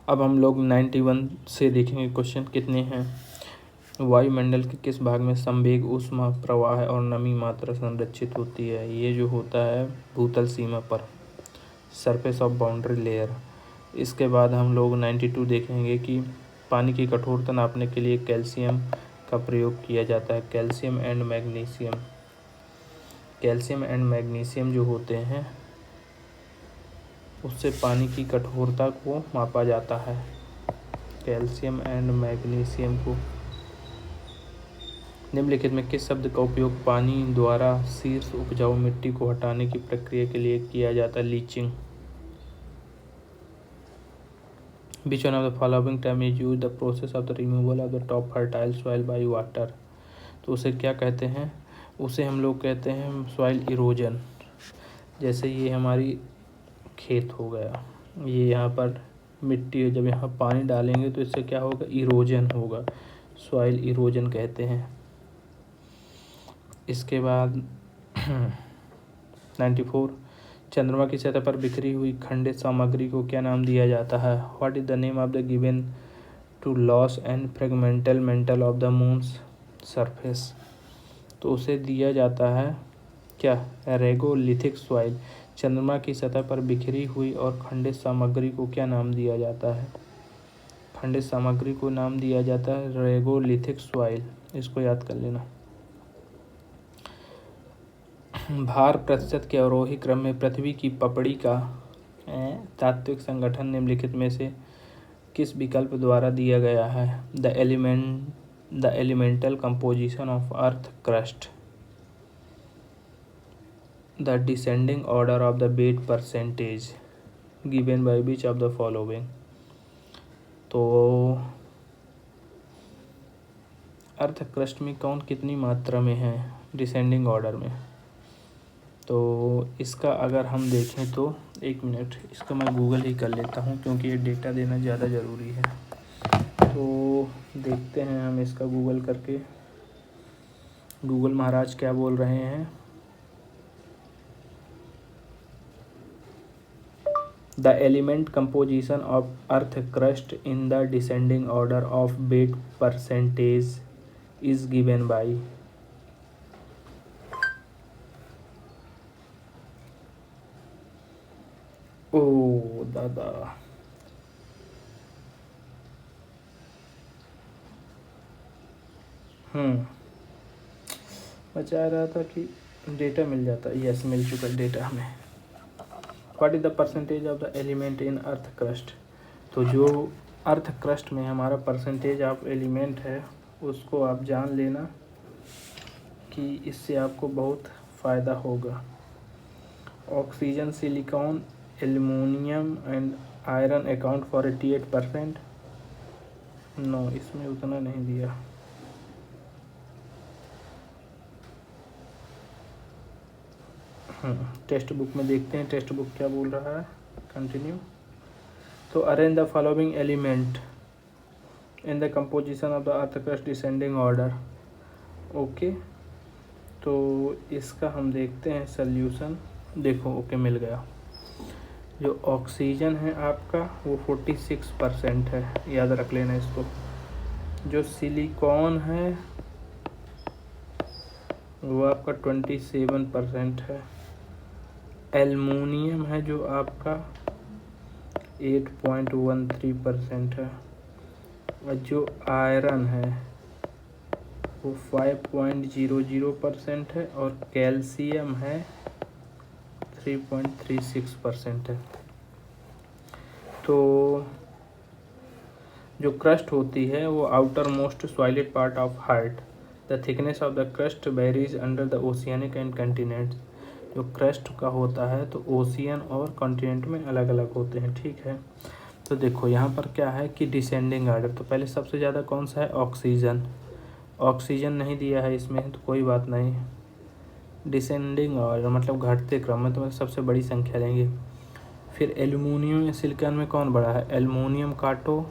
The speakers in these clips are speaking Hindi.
अब हम लोग 91 से देखेंगे क्वेश्चन कितने हैं। वायुमंडल के किस भाग में संवेग ऊष्मा प्रवाह और नमी मात्रा संरक्षित होती है? ये जो होता है भूतल सीमा पर, सरफेस ऑफ बाउंड्री लेयर। इसके बाद हम लोग 92 देखेंगे कि पानी की कठोरता नापने के लिए कैल्शियम का प्रयोग किया जाता है। कैल्शियम एंड मैग्नीशियम जो होते हैं उससे पानी की कठोरता को मापा जाता है। कैल्शियम एंड मैग्नीशियम को। निम्नलिखित में किस शब्द का उपयोग पानी द्वारा शीर्ष उपजाऊ मिट्टी को हटाने की प्रक्रिया के लिए किया जाता है? Leaching. Which one of the following term is used the process of the removal of the top fertile soil by water? तो उसे क्या कहते हैं? उसे हम लोग कहते हैं सॉइल इरोजन। जैसे ये हमारी खेत हो गया, ये यहाँ पर मिट्टी है, जब यहाँ पानी डालेंगे तो इससे क्या होगा? इरोजन होगा, सॉइल इरोजन कहते हैं। इसके बाद 94, चंद्रमा की सतह पर बिखरी हुई खंडित सामग्री को क्या नाम दिया जाता है? What is the name of the given to loose and fragmental mental of the moon's surface? तो उसे दिया जाता है क्या? Regolithic soil. चंद्रमा की सतह पर बिखरी हुई और खंडित सामग्री को क्या नाम दिया जाता है? खंडित सामग्री को नाम दिया जाता है रेगोलिथिक सॉइल। इसको याद कर लेना। भार प्रतिशत के अवरोही क्रम में पृथ्वी की पपड़ी का तात्विक संगठन निम्नलिखित में से किस विकल्प द्वारा दिया गया है? The elemental composition of earth crust. The descending order of the bed percentage given by which of the following? तो अर्थ क्रस्ट में कौन कितनी मात्रा में है डिसेंडिंग ऑर्डर में? तो इसका अगर हम देखें तो एक मिनट, इसका मैं गूगल ही कर लेता हूँ क्योंकि ये डेटा देना ज़्यादा ज़रूरी है। तो देखते हैं हम इसका गूगल करके, गूगल महाराज क्या बोल रहे हैं। The element composition of earth crust in the descending order of weight percentage is given by. ओ दादा, मैं चाह रहा था कि डेटा मिल जाता। यस, मिल चुका डेटा हमें। What is the percentage of the element in earth crust? तो जो अर्थ क्रस्ट में हमारा परसेंटेज ऑफ एलिमेंट है उसको आप जान लेना कि इससे आपको बहुत फ़ायदा होगा। Oxygen, silicon, aluminium and iron account for 88%। No, इसमें उतना नहीं दिया। टेक्स्ट बुक में देखते हैं टेक्स्ट बुक क्या बोल रहा है। कंटिन्यू। तो arrange the following element in the composition of the earth crust descending order. Okay, तो इसका हम देखते हैं सल्यूशन। देखो, ओके मिल गया। जो ऑक्सीजन है आपका वो 46% है, याद रख लेना इसको। जो सिलिकॉन है वो आपका 27% है। एल्युमिनियम है जो आपका 8.13% है। और जो आयरन है वो 5.00% है। और कैल्शियम है 3.36% है। तो जो क्रस्ट होती है वो outermost solid part of earth. The thickness of the crust varies under the oceanic and continents. जो क्रस्ट का होता है तो ओशियन और कॉन्टिनेंट में अलग अलग होते हैं, ठीक है। तो देखो यहाँ पर क्या है कि डिसेंडिंग ऑर्डर, तो पहले सबसे ज़्यादा कौन सा है? ऑक्सीजन। ऑक्सीजन नहीं दिया है इसमें तो कोई बात नहीं। डिसेंडिंग ऑर्डर मतलब घटते क्रम में, तो सबसे बड़ी संख्या लेंगे। फिर एल्युमिनियम या सिलिकॉन में कौन बड़ा है? एल्युमिनियम काटो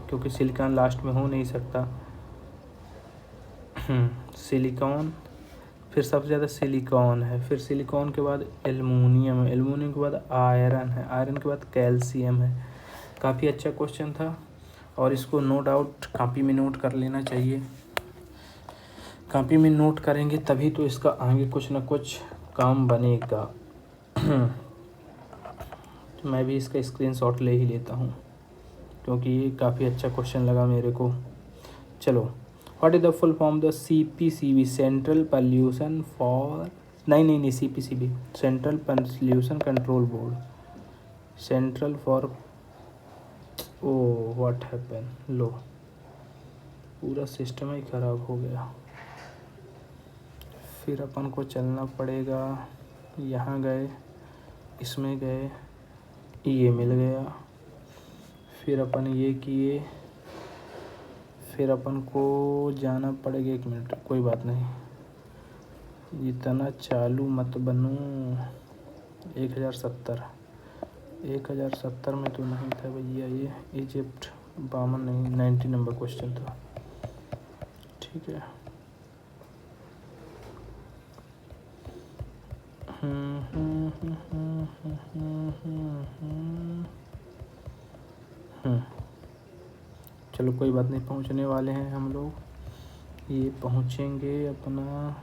क्योंकि सिलिकॉन लास्ट में हो नहीं सकता। सिलिकॉन, फिर सबसे ज़्यादा सिलिकॉन है। फिर सिलिकॉन के बाद एल्युमिनियम है। एल्युमिनियम के बाद आयरन है। आयरन के बाद कैल्शियम है। काफ़ी अच्छा क्वेश्चन था और इसको नो डाउट कॉपी में नोट कर लेना चाहिए। कॉपी में नोट करेंगे तभी तो इसका आगे कुछ ना कुछ काम बनेगा। तो मैं भी इसका स्क्रीनशॉट ले ही लेता हूँ क्योंकि ये काफ़ी अच्छा क्वेश्चन लगा मेरे को। चलो, what is the full form the CPCB, central pollution for, नहीं CPCB central pollution control board, central for, oh what happen, लो पूरा सिस्टम ही ख़राब हो गया। फिर अपन को चलना पड़ेगा, यहाँ गए, इसमें गए, ये मिल गया, फिर अपन ये किए, फिर अपन को जाना पड़ेगा, 1 मिनट कोई बात नहीं, इतना चालू मत बनो। 1070 में तो नहीं था भैया, ये इजिप्ट 52 नहीं 90 नंबर क्वेश्चन था। ठीक है, चलो कोई बात नहीं, पहुंचने वाले हैं हम लोग, ये पहुंचेंगे अपना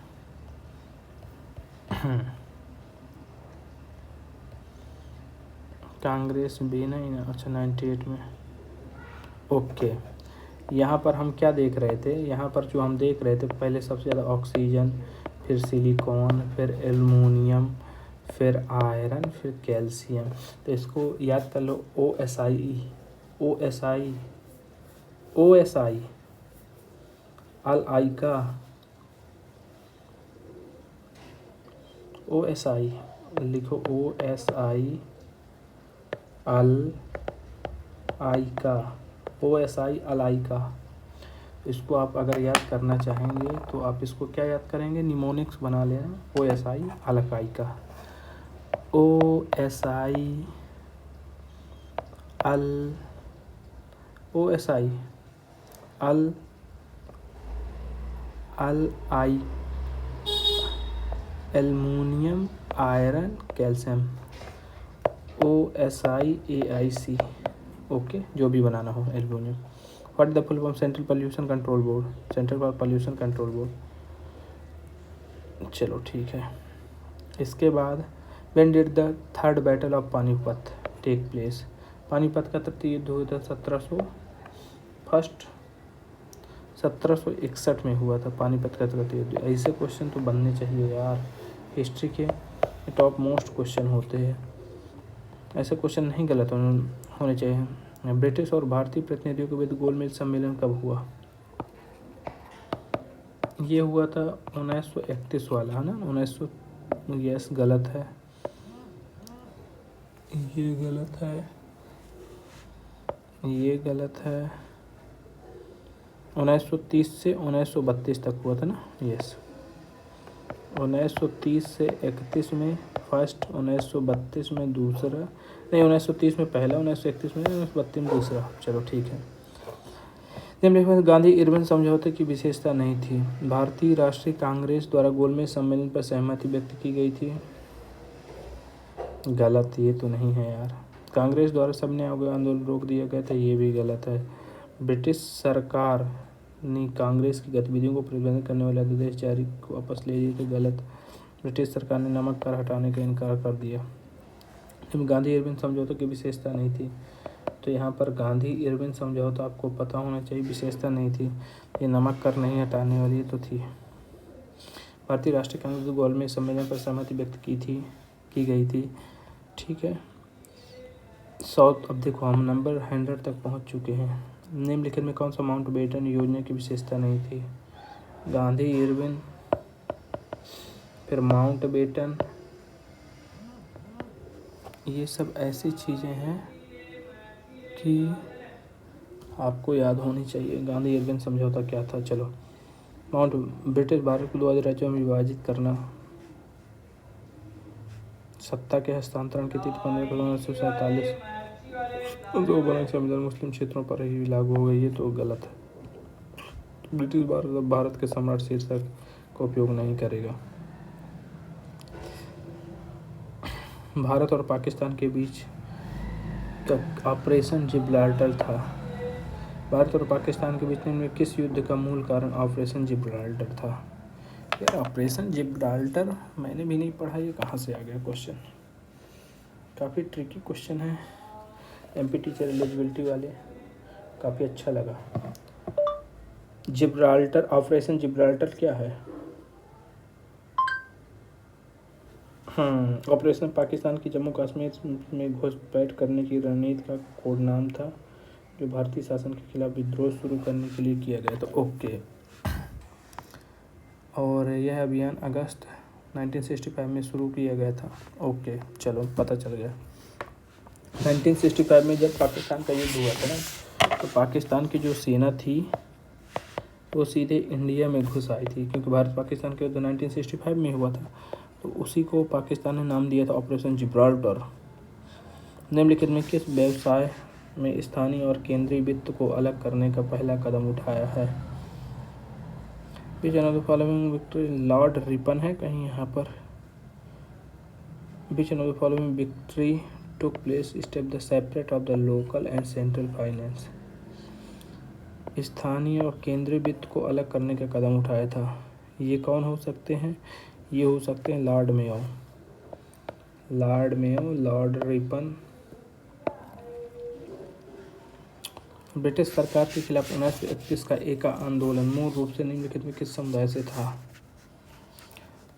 कांग्रेस भी नहीं ना, अच्छा 98 में। ओके, यहाँ पर हम क्या देख रहे थे, यहाँ पर जो हम देख रहे थे पहले सबसे ज़्यादा ऑक्सीजन, फिर सिलिकॉन, फिर एल्युमिनियम, फिर आयरन, फिर कैल्शियम। तो इसको याद कर लो, ओ एस आई अल आइका, OSI लिखो, OSI अल आइका, OSI अल आइका। इसको आप अगर याद करना चाहेंगे तो आप इसको क्या याद करेंगे, निमोनिक्स बना लेना, OSI अल आइका, OSI अल आई, aluminium, iron, calcium, OSIAIC। Okay, जो भी बनाना हो, aluminium. What is the full form, central pollution control board, central pollution control board. चलो ठीक है, इसके बाद when did the third battle of Panipat take place, Panipat का तृतीय युद्ध हुआ था 1761 में हुआ था पानीपत का तृतीय युद्ध। ऐसे क्वेश्चन तो बनने चाहिए यार, हिस्ट्री के टॉप मोस्ट क्वेश्चन होते हैं, ऐसे क्वेश्चन नहीं गलत होने चाहिए। ब्रिटिश और भारतीय प्रतिनिधियों के बीच गोलमेज सम्मेलन कब हुआ, ये हुआ था 1931 वाला है ना, 1900, यस गलत है, ये गलत है, ये गलत है, 1930 से 1932 तक हुआ था ना, यस 1930 से 31 में फर्स्ट, 1932 में दूसरा, नहीं 1930 में पहला, 1931 में, 1932 में दूसरा। चलो ठीक है। गांधी इरविन समझौते की विशेषता नहीं थी, भारतीय राष्ट्रीय कांग्रेस द्वारा गोलमेज सम्मेलन पर सहमति व्यक्त की गई थी, गलत, ये तो नहीं है यार। कांग्रेस द्वारा सबने आंदोलन रोक दिया गया था, ये भी गलत है। ब्रिटिश सरकार ने कांग्रेस की गतिविधियों को प्रतिबंधित करने वाले अध्यादेश जारी को वापस ले लिए थे, गलत। ब्रिटिश सरकार ने नमक कर हटाने का इनकार कर दिया। गांधी इरविन समझौते की विशेषता नहीं थी, तो यहाँ पर गांधी इरविन समझौता आपको पता होना चाहिए, विशेषता नहीं थी, ये नमक कर नहीं हटाने वाली तो थी। भारतीय राष्ट्रीय कांग्रेस गोलमेज सम्मेलन पर सहमति व्यक्त की गई थी, ठीक है। अब देखो हम नंबर 100 तक पहुँच चुके हैं। निम्नलिखित में कौन सा माउंटबेटन योजना की विशेषता नहीं थी, गांधी इरविन, फिर माउंटबेटन, ये सब ऐसी चीज़ें हैं कि आपको याद होनी चाहिए। गांधी इरविन समझौता क्या था, चलो। ब्रिटिश भारत को 2 राज्यों में विभाजित करना, सत्ता के हस्तांतरण की तिथि 15 फरवरी 1947, तो बड़ा संविधान मुस्लिम क्षेत्रों पर ही लागू हो गई, ये तो गलत है। ब्रिटिश भारत के सम्राट शीर्षक का उपयोग नहीं करेगा। भारत और पाकिस्तान के बीच का ऑपरेशन जिब्राल्टर था। भारत और पाकिस्तान के बीच में किस युद्ध का मूल कारण ऑपरेशन जिब्राल्टर था? यार ऑपरेशन जिब्राल्टर मैंने भी नहीं पढ़ा, ये कहाँ से आ गया क्वेश्चन। काफ़ी ट्रिकी क्वेश्चन है, एमपी टीचर एलिजिबिलिटी वाले, काफ़ी अच्छा लगा। जिब्राल्टर, ऑपरेशन जिब्राल्टर क्या है? ऑपरेशन पाकिस्तान की जम्मू कश्मीर में घुसपैठ करने की रणनीति का कोड नाम था जो भारतीय शासन के खिलाफ विद्रोह शुरू करने के लिए किया गया था। ओके, और यह अभियान अगस्त 1965 में शुरू किया गया था। ओके, चलो पता चल गया। 1965 में जब पाकिस्तान का युद्ध हुआ था ना, तो पाकिस्तान की जो सेना थी वो सीधे इंडिया में घुस आई थी, क्योंकि भारत पाकिस्तान का युद्ध 1965 में हुआ था, तो उसी को पाकिस्तान ने नाम दिया था ऑपरेशन जिब्राल्टर। निम्नलिखित में किस व्यवसाय में स्थानीय और केंद्रीय वित्त को अलग करने का पहला कदम उठाया है? Which of the following victory, Lord Ripon है कहीं यहाँ पर। Which of the following victory took place step the separate of the local and central finance. स्थानीय और केंद्रीय वित्त को अलग करने का कदम उठाया था, ये कौन हो सकते हैं? ये हो सकते हैं Lord Mayo, Lord Ripon. British सरकार के खिलाफ 1931 का एका आंदोलन मूल रूप से निम्नलिखित में किस समुदाय से था?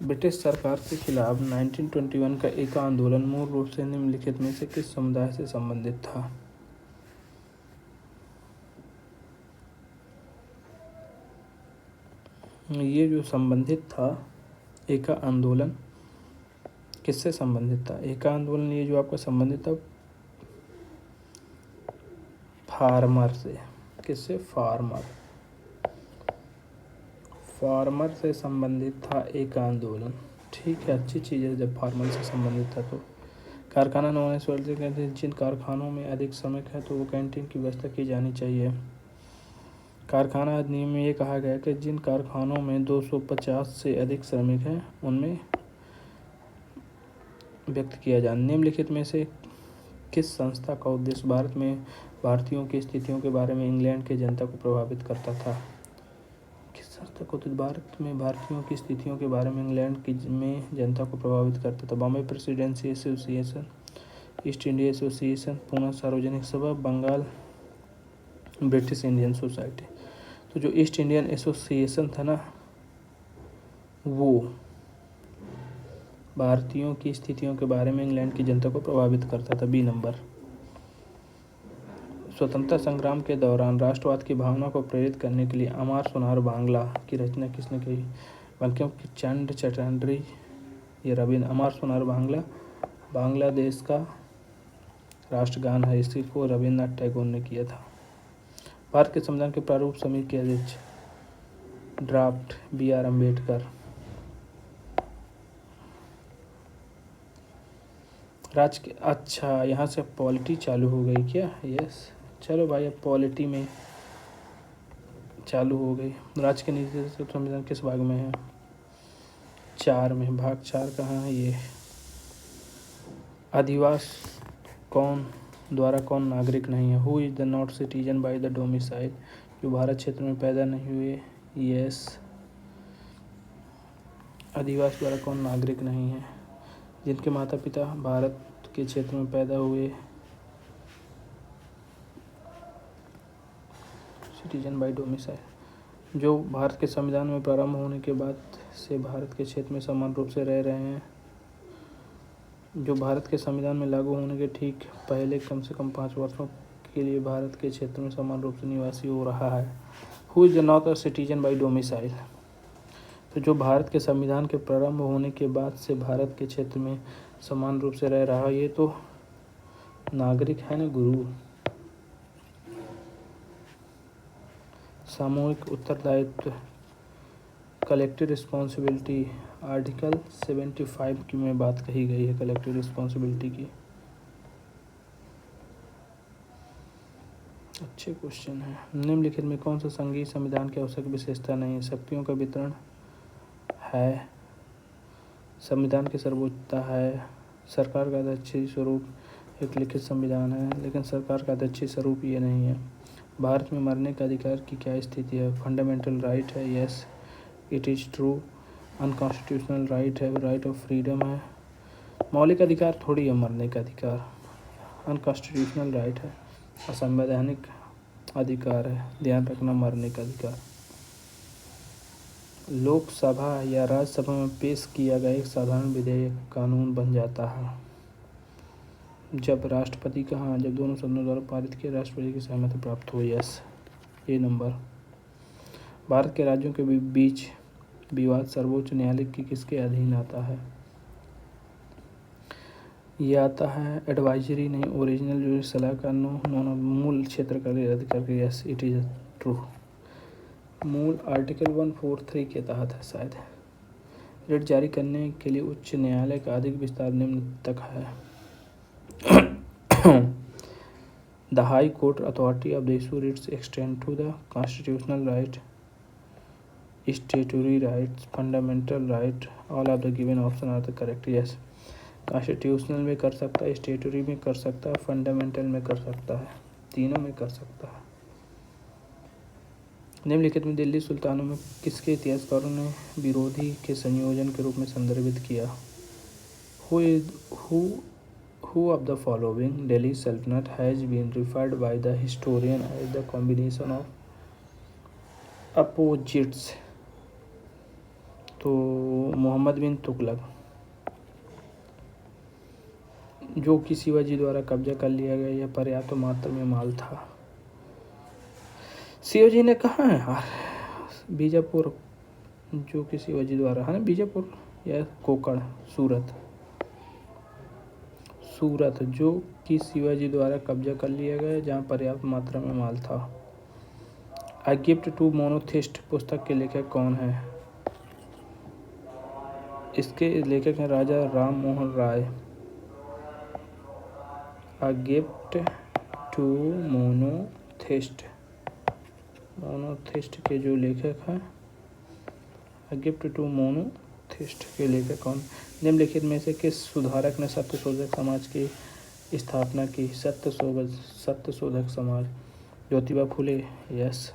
ब्रिटिश सरकार के खिलाफ 1921 का एका आंदोलन मूल रूप से निम्नलिखित में से किस समुदाय से संबंधित था? ये जो संबंधित था एका आंदोलन, किससे संबंधित था? एका आंदोलन ये जो आपका संबंधित था फार्मर से। किससे? फार्मर से संबंधित था एक आंदोलन। ठीक है, अच्छी चीज़ है जब फार्मर से संबंधित था तो। कारखाना नॉन कहते हैं जिन कारखानों में अधिक श्रमिक है तो वो कैंटीन की व्यवस्था की जानी चाहिए। कारखाना अधिनियम में ये कहा गया कि जिन कारखानों में 250 से अधिक श्रमिक हैं उनमें व्यक्त किया जाए। निम्नलिखित में से किस संस्था का उद्देश्य भारत में भारतीयों की स्थितियों के बारे में इंग्लैंड की जनता को प्रभावित करता था? किस संस्था को भारत में भारतीयों की स्थितियों के बारे में इंग्लैंड की में जनता को प्रभावित करता था? Bombay presidency association, east India association, Poona सार्वजनिक सभा, बंगाल ब्रिटिश इंडियन सोसाइटी। तो जो ईस्ट इंडियन एसोसिएशन था ना, वो भारतीयों की स्थितियों के बारे में इंग्लैंड की जनता को प्रभावित करता था। B number. स्वतंत्रता संग्राम के दौरान राष्ट्रवाद की भावना को प्रेरित करने के लिए अमर सोनार बांग्ला की रचना किसने की? बंकिम चंद्र चटर्जी, ये रविंद्र। अमर सोनार बांग्ला बांग्लादेश का राष्ट्रगान है, इसी को रविन्द्रनाथ टैगोर ने किया था। भारत के संविधान के प्रारूप समिति के अध्यक्ष ड्राफ्ट BR अम्बेडकर। अच्छा, यहाँ से पॉलिटी चालू हो गई क्या? यस, चलो भाई अब पॉलिटी में चालू हो गई। राज्य के नीति से संविधान किस भाग में है? 4 में। भाग 4 कहाँ है? ये अधिवास कौन द्वारा कौन नागरिक नहीं है? Who is the not citizen by the domicile, जो भारत क्षेत्र में पैदा नहीं हुए। यस, अधिवास द्वारा कौन नागरिक नहीं है? जिनके माता पिता भारत के क्षेत्र में पैदा हुए, सिटीजन बाय डोमिसाइल। जो भारत के संविधान में प्रारंभ होने के बाद से भारत के क्षेत्र में समान रूप से रह रहे हैं। जो भारत के संविधान में लागू होने के ठीक पहले कम से कम 5 वर्षों के लिए भारत के क्षेत्र में समान रूप से निवासी हो रहा है। Who is not a citizen bye domicile, तो जो भारत के संविधान के प्रारंभ होने के बाद से भारत के क्षेत्र में समान रूप से रह रहा है, ये तो नागरिक है ना गुरु। सामूहिक उत्तरदायित्व, कलेक्टिव रिस्पॉन्सिबिलिटी, आर्टिकल 75 की में बात कही गई है कलेक्टिव रिस्पॉन्सिबिलिटी की। अच्छे क्वेश्चन है। निम्नलिखित में कौन सा संघीय संविधान की आवश्यक विशेषता नहीं है? शक्तियों का वितरण है, संविधान की सर्वोच्चता है, सरकार का अध्यक्षीय स्वरूप, एक लिखित संविधान है, लेकिन सरकार का अध्यक्षीय स्वरूप ये नहीं है। भारत में मरने का अधिकार की क्या स्थिति है? फंडामेंटल राइट है, yes it is true. Unconstitutional right है, राइट ऑफ फ्रीडम है। मौलिक अधिकार थोड़ी है मरने का अधिकार, अनकॉन्स्टिट्यूशनल राइट है, असंवैधानिक अधिकार है, ध्यान रखना मरने का अधिकार। लोकसभा या राज्यसभा में पेश किया गया एक साधारण विधेयक कानून बन जाता है जब राष्ट्रपति का जब दोनों सदनों द्वारा पारित किया राष्ट्रपति की सहमति प्राप्त हो, यस ए नंबर। भारत के राज्यों के बीच विवाद सर्वोच्च न्यायालय की किसके अधीन आता है? यह आता है एडवाइजरी नहीं, ओरिजिनल जो सलाहकार मूल क्षेत्र का रद्द करके, यस इट इज़ ट्रू। मूल आर्टिकल 143 के तहत है शायद। रिट जारी करने के लिए उच्च न्यायालय का अधिक विस्तार निम्न तक है। The High Court authority of the issue writs extend to the constitutional right, statutory rights, fundamental right. All of the given option are the correct. Yes, constitutional में कर सकता है, स्टेटरी में कर सकता है, फंडामेंटल में कर सकता है, तीनों में कर सकता है। निम्नलिखित में दिल्ली सुल्तानों में किसके इतिहासकारों ने विरोधी के संयोजन के रूप में संदर्भित किया? Who of the following Delhi Sultanate has been referred by the historian as the combination of opposites? तो मोहम्मद बिन तुगलक, जो कि शिवाजी द्वारा कब्जा कर लिया गया, यह पर्याप्त मात्रा में माल था। शिवाजी ने कहा है यार, बीजापुर, जो कि शिवाजी द्वारा है ना, बीजापुर या कोकण, सूरत जो कि शिवाजी द्वारा कब्जा कर लिया गया, जहाँ पर्याप्त मात्रा में माल था। अ गिफ्ट टू मोनोथिस्ट पुस्तक के लेखक कौन है? इसके लेखक हैं राजा Ram Mohan Roy. A gift to monotheist के जो लेखक हैं, अ गिफ्ट टू मोनोथिस्ट के लेखक कौन? निम्नलिखित में से किस सुधारक ने सत्यशोधक समाज की स्थापना की? सत्यशोधक समाज, ज्योतिबा फुले, यस।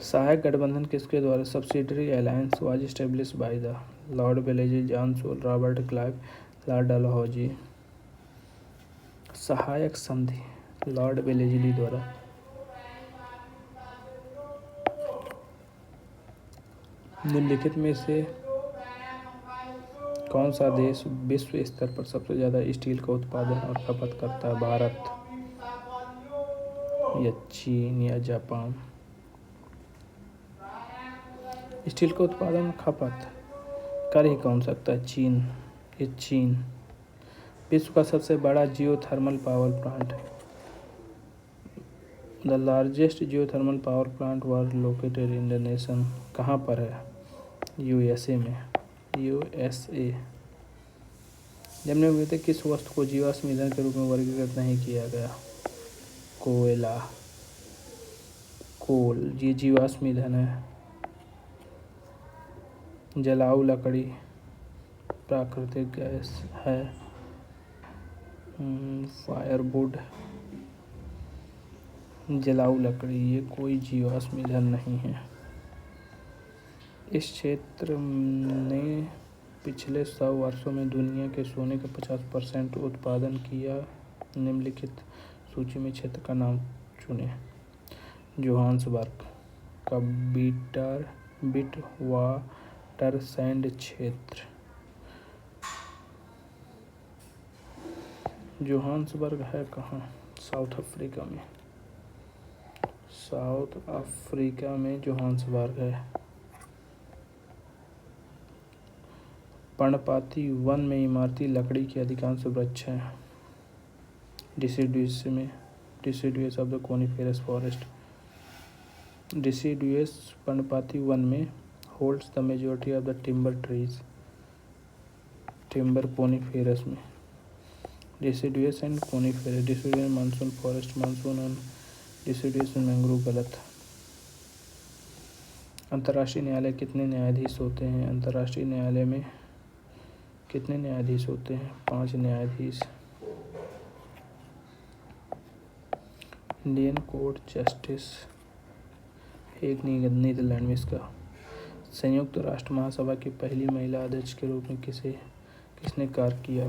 सहायक गठबंधन किसके द्वारा? Subsidiary alliance was established by the Lord Wellesley, John Shore, Robert Clive, Lord Dalhousie. सहायक संधि लॉर्ड वेलेस्ली द्वारा। निम्नलिखित में से कौन सा देश विश्व स्तर पर सबसे ज़्यादा स्टील का उत्पादन और खपत करता है? भारत या चीन या जापान? स्टील का उत्पादन खपत कर ही कौन सकता है? चीन। ये चीन विश्व का सबसे बड़ा geothermal power plant. The largest geothermal power plant were located in the nation. कहाँ पर है? यूएसए में, यूएसए। निम्नलिखित में किस वस्तु को जीवाश्म ईंधन के रूप में वर्गीकृत नहीं किया गया? कोयला, कोल, ये जीवाश्म ईंधन है। जलाऊ लकड़ी प्राकृतिक गैस है। फायरवुड, जलाऊ लकड़ी, ये कोई जीवाश्म ईंधन नहीं है। इस क्षेत्र ने पिछले 100 वर्षों में दुनिया के सोने का 50% उत्पादन किया। निम्नलिखित सूची में क्षेत्र का नाम चुनें। जोहान्सबर्ग का विटवाटरसैंड क्षेत्र। जोहान्सबर्ग है कहाँ? साउथ अफ्रीका में। साउथ अफ्रीका में जोहान्सबर्ग है। पर्णपाती वन में इमारती लकड़ी के अधिकांश वृक्ष हैं। Deciduous of the coniferous forest. Deciduous पर्णपाती वन में holds the majority of the timber trees. Timber coniferous में। Deciduous and coniferous. Deciduous monsoon forest, monsoon and deciduous mangrove, गलत। अंतर्राष्ट्रीय न्यायालय कितने न्यायाधीश होते हैं? अंतर्राष्ट्रीय न्यायालय में कितने न्यायाधीश होते हैं? 5 न्यायाधीश। इंडियन कोर्ट जस्टिस एक नीदरलैंड में इसका। संयुक्त राष्ट्र महासभा की पहली महिला अध्यक्ष के रूप में किसने कार्य किया?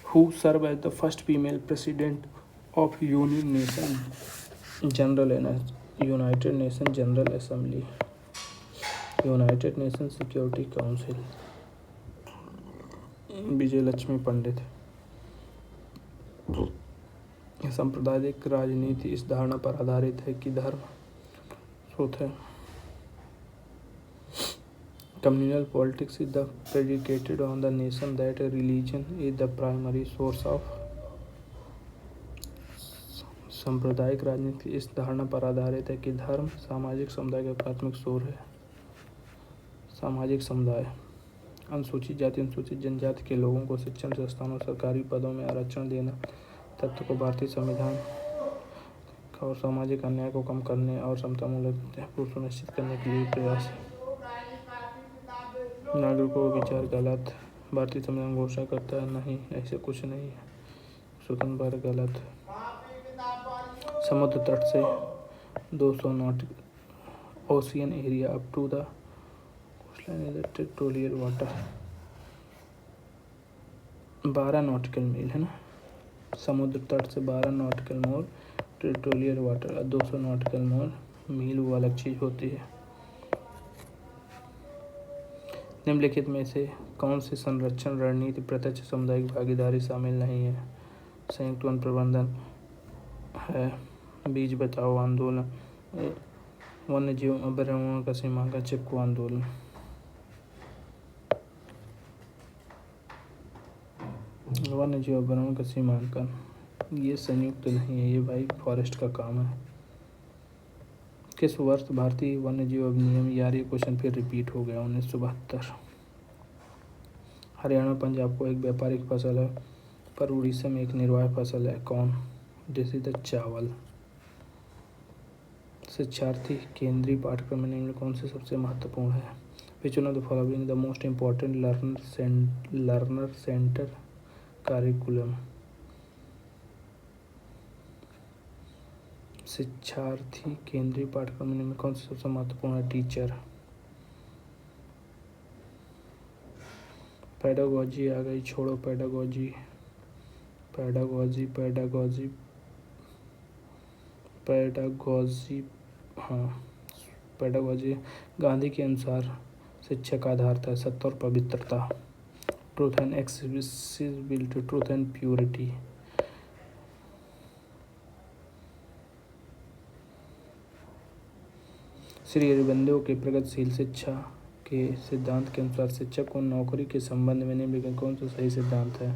Who serve as the first female president of United Nation General Assembly, United Nation Security Council? Vijaya Lakshmi Pandit. सांप्रदायिक राजनीति इस धारणा पर आधारित है कि धर्म स्रोत है। Communal politics is predicated on the notion that religion is the primary source of। सांप्रदायिक राजनीति इस धारणा पर आधारित है कि धर्म सामाजिक समुदाय का प्राथमिक स्रोत है। सामाजिक समुदाय। अनुसूचित जाति अनुसूचित जनजाति के लोगों को शिक्षण संस्थानों सरकारी पदों में आरक्षण देना तत्व को भारतीय संविधान और सामाजिक अन्याय को कम करने और समतामूलक को सुनिश्चित करने के लिए प्रयास है। नागरिकों का विचार गलत। भारतीय संविधान घोषणा करता है नहीं, ऐसे कुछ नहीं है। स्वतंत्र भारत गलत। समुद्र तट से 200 nautical ocean area up to the coastline territorial water 12 nautical mile है ना। समुद्र तट से 12 nautical mile territorial water 200 nautical mile वो अलग चीज़ होती है। निम्नलिखित में से कौन सी संरक्षण रणनीति प्रत्यक्ष सामुदायिक भागीदारी शामिल नहीं है? संयुक्त वन प्रबंधन है, बीज बचाओ आंदोलन, वन्य जीव अभयारण्यों का सीमांकन, चिपको आंदोलन। वन्य जीव अभयारण्यों का सीमांकन ये संयुक्त नहीं है, ये भाई फॉरेस्ट का काम है। किस वर्ष भारतीय वन्य जीव अधिनियम? यार ये क्वेश्चन फिर रिपीट हो गया। 1972। हरियाणा पंजाब को एक व्यापारिक फसल है पर उड़ीसा में एक निर्वाह फसल है, कौन? दिस इज द चावल। शिक्षार्थी केंद्रीय पाठ्यक्रम में निम्न कौन से सबसे महत्वपूर्ण है? Which one of the following the most important learner centre curriculum? शिक्षार्थी केंद्रीय पाठ्यक्रम में कौन सा सबसे महत्वपूर्ण है? टीचर। पेडागोजी आ गई, छोड़ो पेडागोजी। हाँ, पेडागोजी गांधी के अनुसार शिक्षा का आधार था सत्य और पवित्रता, truth and accessibility, truth and purity. Shri Aurobindo के प्रगतिशील शिक्षा के सिद्धांत के अनुसार शिक्षक को नौकरी के संबंध में निम्नलिखित कौन सा सही सिद्धांत है?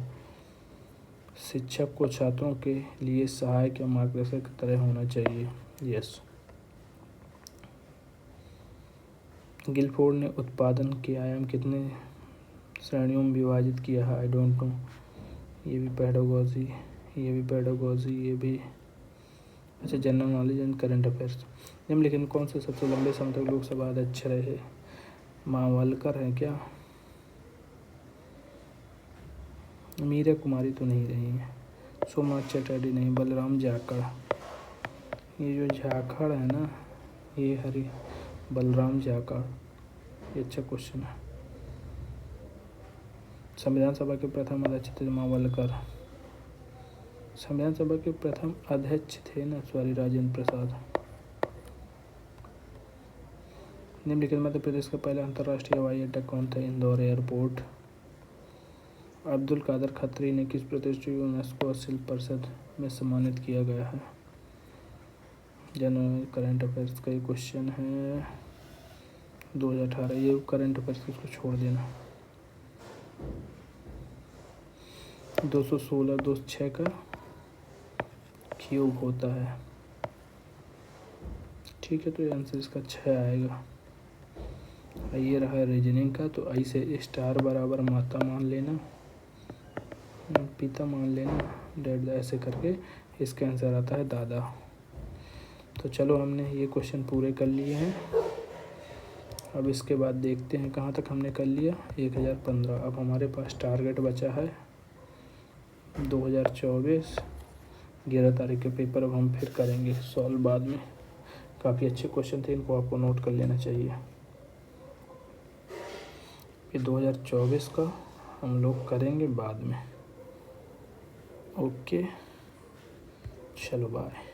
शिक्षक को छात्रों के लिए सहायक या मार्गदर्शक की तरह होना चाहिए। यस। गिलफोर्ड ने उत्पादन के आयाम कितने श्रेणियों में विभाजित किया है? I don't know. ये भी पेडागोजी, ये भी अच्छा, general knowledge and current affairs. निम्नलिखित में कौन से सबसे लंबे समय तक लोकसभा अध्यक्ष रहे? मावलकर हैं क्या? मीरा कुमारी तो नहीं रही है। सोमनाथ चटर्जी नहीं, बलराम जाखड़। ये जो जाखड़ है ना, ये बलराम जाखड़, ये अच्छा क्वेश्चन है। संविधान सभा के प्रथम अध्यक्ष थे मावलकर। संविधान सभा के प्रथम अध्यक्ष थे ना, सॉरी, राजेंद्र प्रसाद। निम्नलिखित मध्य प्रदेश का पहला अंतर्राष्ट्रीय हवाई अड्डा कौन था? इंदौर एयरपोर्ट। अब्दुल कादर खत्री ने किस प्रतिष्ठित यूनेस्को शिल्प परिषद में सम्मानित किया गया है? जनरल करंट अफेयर्स का ये क्वेश्चन है 2018। ये करंट अफेयर्स इसको छोड़ देना। 216 206 का क्यूब होता है, ठीक है, तो ये आंसर इसका 6 आएगा। ये रहा रीजनिंग का, तो ऐसे स्टार बराबर माता मान लेना, पिता मान लेना, डैड, ऐसे करके इसका आंसर आता है दादा। तो चलो हमने ये क्वेश्चन पूरे कर लिए हैं। अब इसके बाद देखते हैं कहाँ तक हमने कर लिया, 1015। अब हमारे पास टारगेट बचा है 2024 11 तारीख के पेपर। अब हम फिर करेंगे सॉल्व बाद में। काफ़ी अच्छे क्वेश्चन थे, इनको आपको नोट कर लेना चाहिए। ये 2024 का हम लोग करेंगे बाद में। ओके, चलो बाय।